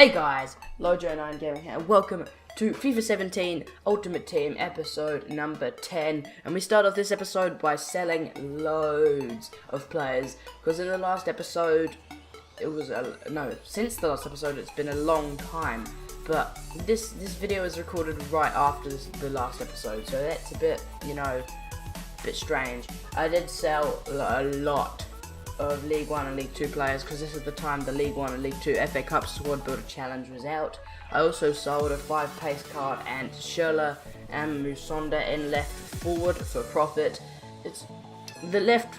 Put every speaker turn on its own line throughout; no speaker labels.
Hey guys, Lojo9 Gaming here, and welcome to FIFA 17 Ultimate Team episode number 10. And we start off this episode by selling loads of players, because in the last episode, since the last episode it's been a long time. But this video is recorded right after the last episode, so that's a bit, bit strange. I did sell a lot of League 1 and League 2 players, because this is the time the League 1 and League 2 FA Cup Squad Builder Challenge was out. I also sold a 5 pace card and Schürrle and Musonda in left forward for profit. It's the left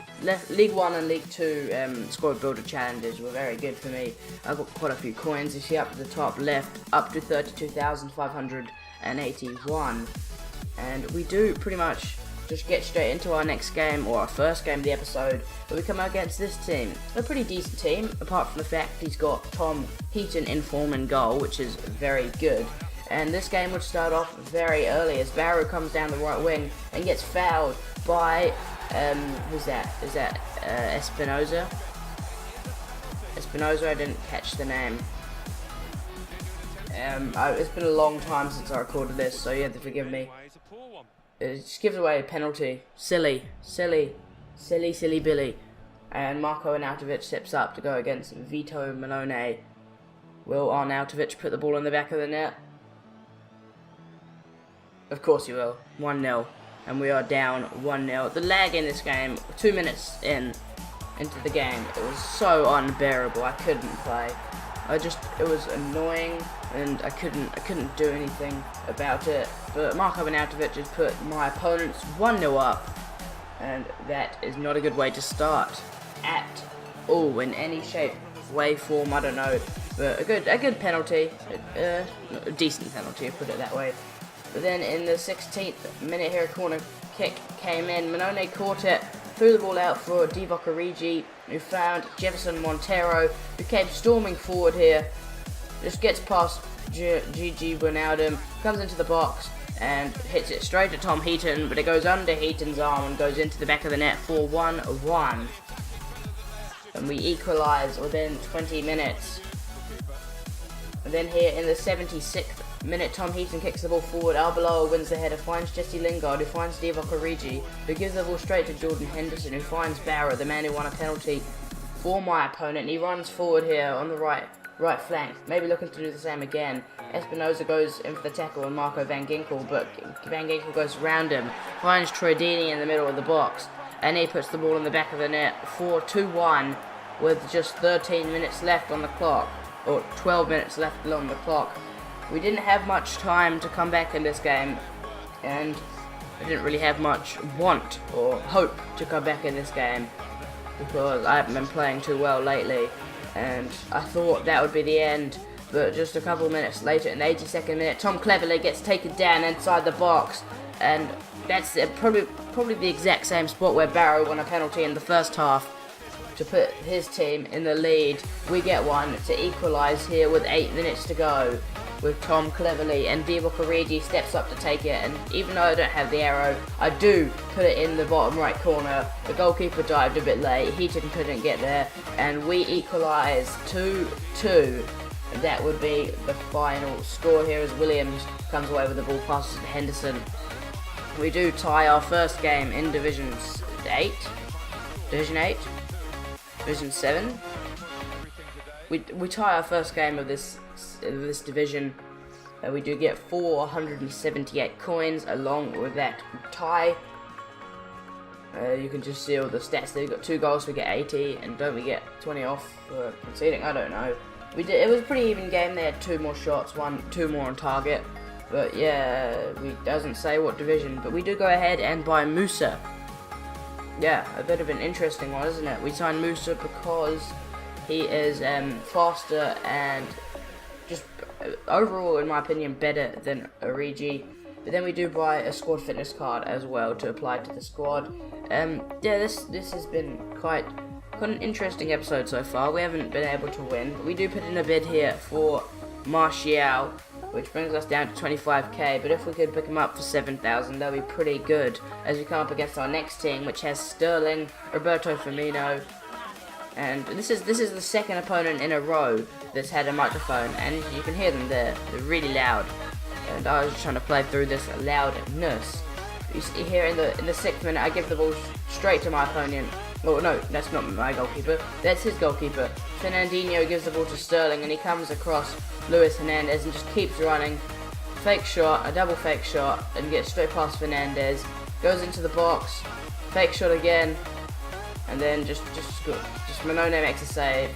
League 1 and League 2 Squad Builder Challenges were very good for me. I got quite a few coins. You see up at the top left, up to 32,581, and we do pretty much just get straight into our next game, or our first game of the episode, where we come out against this team. A pretty decent team, apart from the fact he's got Tom Heaton in form and goal, which is very good. And this game would start off very early as Barrow comes down the right wing and gets fouled by, who's that? Is that Espinoza? Espinoza, I didn't catch the name. It's been a long time since I recorded this, so you have to forgive me. It just gives away a penalty. Silly Billy. And Marko Arnautovic steps up to go against Vito Malone. Will Arnautovic put the ball in the back of the net? Of course he will. 1-0. And we are down 1-0. The lag in this game, 2 minutes into the game, it was so unbearable. I couldn't play. It was annoying, and I couldn't do anything about it. But Marko Arnautovic has put my opponents 1-0 up, and that is not a good way to start at all in any shape, way, form. I don't know, but a good penalty, a decent penalty, put it that way. But then in the 16th minute here, a corner kick came in. Manone caught it, threw the ball out for Divock Origi, who found Jefferson Montero, who came storming forward here. Just gets past Gigi Wijnaldum, comes into the box and hits it straight at Tom Heaton, but it goes under Heaton's arm and goes into the back of the net for 1-1. And we equalise within 20 minutes. And then here in the 76th minute, Tom Heaton kicks the ball forward. Arbeloa wins the header, finds Jesse Lingard, who finds Divock Origi, who gives the ball straight to Jordan Henderson, who finds Barrow, the man who won a penalty for my opponent. And he runs forward here on the right flank, maybe looking to do the same again. Espinoza goes in for the tackle on Marco Van Ginkel, but Van Ginkel goes around him, finds Troy Deeney in the middle of the box, and he puts the ball in the back of the net for 2-1 with just 13 minutes left on the clock, or 12 minutes left on the clock. We didn't have much time to come back in this game, and I didn't really have much want or hope to come back in this game, because I haven't been playing too well lately, and I thought that would be the end. But just a couple of minutes later, in the 82nd minute, Tom Cleverley gets taken down inside the box, and that's probably the exact same spot where Barrow won a penalty in the first half to put his team in the lead. We get one to equalise here with 8 minutes to go, with Tom Cleverley, and Divock Origi steps up to take it, and even though I don't have the arrow, I do put it in the bottom right corner. The goalkeeper dived a bit late, Heaton couldn't get there, and we equalise 2-2. That would be the final score here as Williams comes away with the ball, passes to Henderson. We do tie our first game in Division 8, Division 7. We tie our first game of this division. We do get 478 coins along with that tie. You can just see all the stats. They've got 2 goals, we get 80, and don't we get 20 off for conceding? I don't know. It was a pretty even game. They had 2 more shots, 2 more on target. But yeah, it doesn't say what division. But we do go ahead and buy Musa. Yeah, a bit of an interesting one, isn't it? We signed Musa because he is faster and just overall, in my opinion, better than Origi. But then we do buy a squad fitness card as well to apply to the squad. Yeah, this has been quite an interesting episode so far. We haven't been able to win, but we do put in a bid here for Martial, which brings us down to 25k, but if we could pick him up for 7,000, that would be pretty good, as we come up against our next team, which has Sterling, Roberto Firmino, and this is the second opponent in a row this had a microphone, and you can hear them there. They're really loud, and I was trying to play through this loudness. You see here in the 6th minute, I give the ball straight to my opponent. Oh no, that's not my goalkeeper. That's his goalkeeper. Fernandinho gives the ball to Sterling, and he comes across Luis Hernandez and just keeps running. Fake shot, a double fake shot, and gets straight past Fernandez. Goes into the box. Fake shot again, and then just Manone makes a save.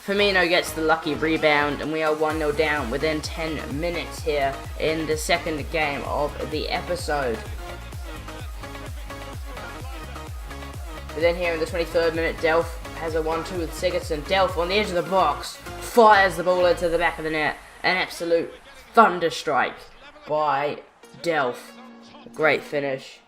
Firmino gets the lucky rebound, and we are 1-0 down within 10 minutes here in the second game of the episode. But then here in the 23rd minute, Delph has a 1-2 with Sigurdsson. Delph on the edge of the box fires the ball into the back of the net. An absolute thunder strike by Delph. A great finish.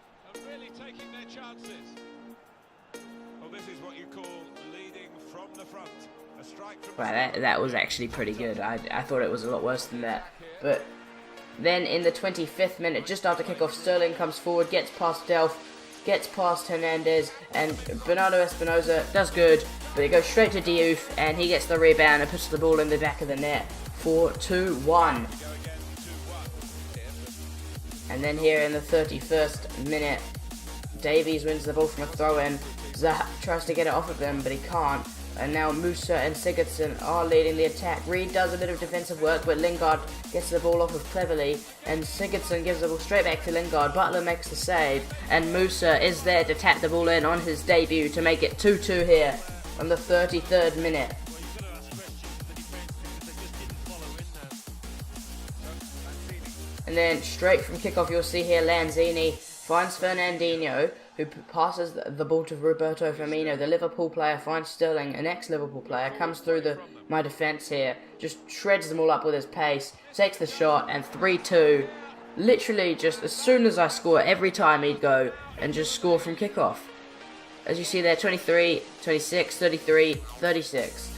Wow, that was actually pretty good. I thought it was a lot worse than that. But then in the 25th minute, just after kickoff, Sterling comes forward, gets past Delph, gets past Hernandez, and Bernardo Espinosa does good, but it goes straight to Diouf, and he gets the rebound and puts the ball in the back of the net for 2-1. And then here in the 31st minute, Davies wins the ball from a throw-in. Zaha tries to get it off of him, but he can't. And now Musa and Sigurdsson are leading the attack. Reed does a bit of defensive work, but Lingard gets the ball off of Cleverly. And Sigurdsson gives the ball straight back to Lingard. Butler makes the save. And Musa is there to tap the ball in on his debut to make it 2-2 here on the 33rd minute. And then straight from kickoff, you'll see here Lanzini finds Fernandinho, who passes the ball to Roberto Firmino. The Liverpool player finds Sterling, an ex-Liverpool player, comes through my defence here, just shreds them all up with his pace, takes the shot, and 3-2. Literally just as soon as I score, every time he'd go and just score from kickoff. As you see there, 23, 26, 33, 36.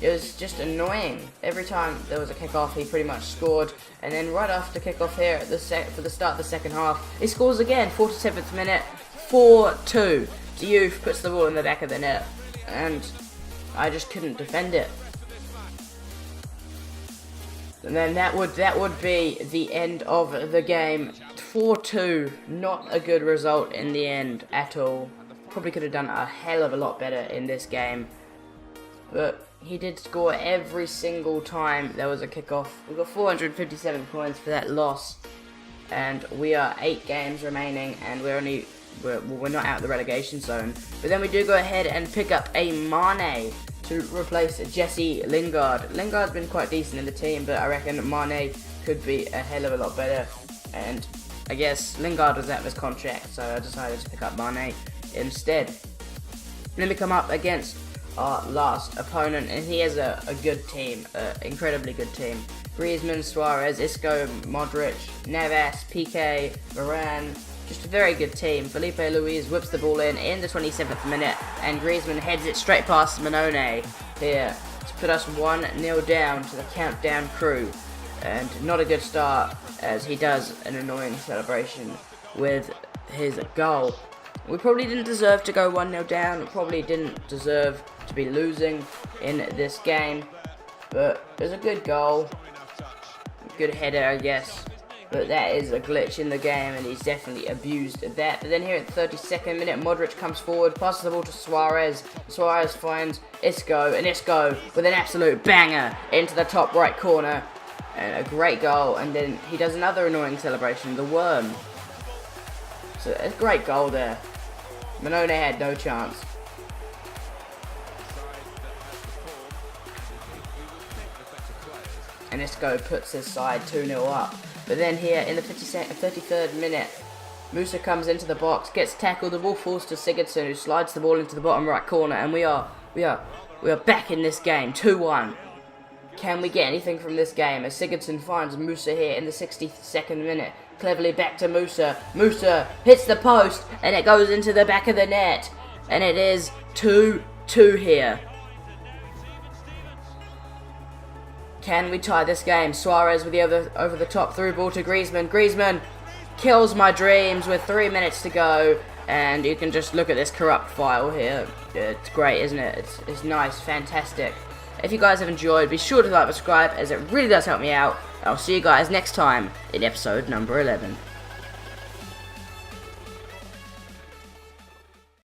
It was just annoying. Every time there was a kickoff, he pretty much scored. And then right after kickoff here for the start of the second half, he scores again, 47th minute, 4-2. Diouf puts the ball in the back of the net, and I just couldn't defend it. And then that would be the end of the game. 4-2, not a good result in the end at all. Probably could have done a hell of a lot better in this game, but he did score every single time there was a kickoff. We got 457 points for that loss, and we are 8 games remaining, and we're not out of the relegation zone. But then we do go ahead and pick up a Mane to replace Jesse Lingard. Lingard's been quite decent in the team, but I reckon Mane could be a hell of a lot better. And I guess Lingard was out of his contract, so I decided to pick up Mane instead. And then we come up against our last opponent, and he has a good team, incredibly good team. Griezmann, Suarez, Isco, Modric, Navas, Piqué, Varane, just a very good team. Felipe Luis whips the ball in the 27th minute, and Griezmann heads it straight past Manone here to put us 1-0 down to the countdown crew. And not a good start, as he does an annoying celebration with his goal. We probably didn't deserve to go 1-0 down, probably didn't deserve to be losing in this game, but it was a good goal, good header I guess, but that is a glitch in the game, and he's definitely abused that. But then here at the 32nd minute, Modric comes forward, passes the ball to Suarez. Suarez finds Isco, and Isco with an absolute banger into the top right corner, and a great goal. And then he does another annoying celebration, the worm. So a great goal there. Manone had no chance. And Isco puts his side 2-0 up. But then here in the 33rd minute, Musa comes into the box, gets tackled, the ball falls to Sigurdsson, who slides the ball into the bottom right corner, and we are back in this game, 2-1. Can we get anything from this game? As Sigurdsson finds Musa here in the 62nd minute. Cleverly back to Musa. Musa hits the post, and it goes into the back of the net. And it is 2-2 here. Can we tie this game? Suarez with the over the top through ball to Griezmann. Griezmann kills my dreams with 3 minutes to go. And you can just look at this corrupt file here. It's great, isn't it? It's nice, fantastic. If you guys have enjoyed, be sure to like and subscribe, as it really does help me out. I'll see you guys next time in episode number 11.